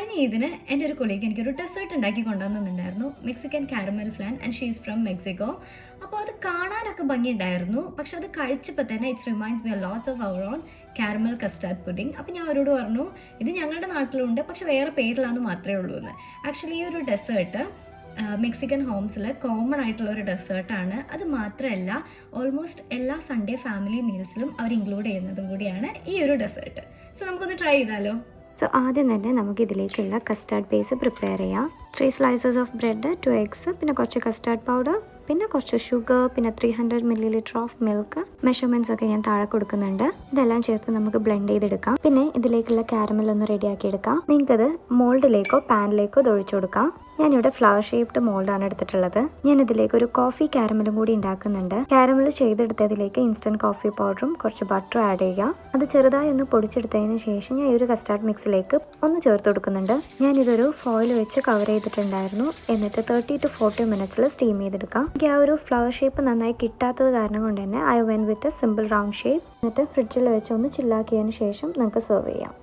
കഴിഞ്ഞ ഇതിന് എൻ്റെ ഒരു കൊളീഗ് എനിക്കൊരു ഡെസേർട്ട് ഉണ്ടാക്കി കൊണ്ടുവന്നിട്ടുണ്ടായിരുന്നു, Mexican caramel flan, and she is from Mexico. അപ്പോൾ അത് കാണാനൊക്കെ ഭംഗിയുണ്ടായിരുന്നു, പക്ഷെ അത് കഴിച്ചപ്പോൾ തന്നെ it's reminds me lots of our own caramel custard pudding. അപ്പോൾ ഞാൻ അവരോട് പറഞ്ഞു ഇത് ഞങ്ങളുടെ നാട്ടിലുണ്ട്, പക്ഷെ വേറെ പേരിലാന്ന് മാത്രമേ ഉള്ളൂ എന്ന്. ആക്ച്വലി ഈ ഒരു ഡെസേർട്ട് മെക്സിക്കൻ ഹോംസിൽ കോമൺ ആയിട്ടുള്ള ഒരു ഡെസേർട്ടാണ്. അത് മാത്രമല്ല ഓൾമോസ്റ്റ് എല്ലാ സൺഡേ ഫാമിലി മീൽസിലും അവർ ഇൻക്ലൂഡ് ചെയ്യുന്നതും കൂടിയാണ് ഈ ഒരു ഡെസേർട്ട്. സോ നമുക്കൊന്ന് ട്രൈ ചെയ്താലോ? സോ ആദ്യം തന്നെ നമുക്ക് ഇതിലേക്കുള്ള കസ്റ്റാർഡ് ബേസ് പ്രിപ്പയർ ചെയ്യാം. 3 slices ഓഫ് ബ്രെഡ്, 2 eggs, പിന്നെ കുറച്ച് കസ്റ്റാർഡ് പൗഡർ, പിന്നെ കുറച്ച് ഷുഗർ, പിന്നെ 300 ml ഓഫ് മിൽക്ക്. മെഷർമെൻറ്റ്സ് ഒക്കെ ഞാൻ താഴെ കൊടുക്കുന്നുണ്ട്. ഇതെല്ലാം ചേർത്ത് നമുക്ക് ബ്ലെൻഡ് ചെയ്തെടുക്കാം. പിന്നെ ഇതിലേക്കുള്ള കാരമൽ ഒന്ന് റെഡിയാക്കി എടുക്കാം. നിങ്ങൾക്കത് മോൾഡിലേക്കോ പാനിലേക്കോ ഇത് ഒഴിച്ചു കൊടുക്കാം. ഞാനിവിടെ ഫ്ലവർ ഷേപ്ഡ് മോൾഡാണ് എടുത്തിട്ടുള്ളത്. ഞാൻ ഇതിലേക്ക് ഒരു കോഫി കാരമലും കൂടി ഉണ്ടാക്കുന്നുണ്ട്. കാരമൽ ചെയ്തെടുത്തതിലേക്ക് ഇൻസ്റ്റന്റ് കോഫി പൗഡറും കുറച്ച് ബട്ടറും ആഡ് ചെയ്യുക. അത് ചെറുതായി ഒന്ന് പൊടിച്ചെടുത്തതിന് ശേഷം ഞാൻ ഈ ഒരു കസ്റ്റാർഡ് മിക്സിലേക്ക് ഒന്ന് ചേർത്ത് കൊടുക്കുന്നുണ്ട്. ഞാനിതൊരു ഫോയിൽ വെച്ച് കവർ ചെയ്തിട്ടുണ്ടായിരുന്നു. എന്നിട്ട് 30 to 40 minutes സ്റ്റീം ചെയ്തെടുക്കാം. എനിക്ക് ആ ഒരു ഫ്ലവർ ഷേപ്പ് നന്നായി കിട്ടാത്തത് കാരണം കൊണ്ട് തന്നെ I went with a simple round shape. എന്നിട്ട് ഫ്രിഡ്ജിൽ വെച്ച് ഒന്ന് ചില്ലാക്കിയതിന് ശേഷം നമുക്ക് സെർവ് ചെയ്യാം.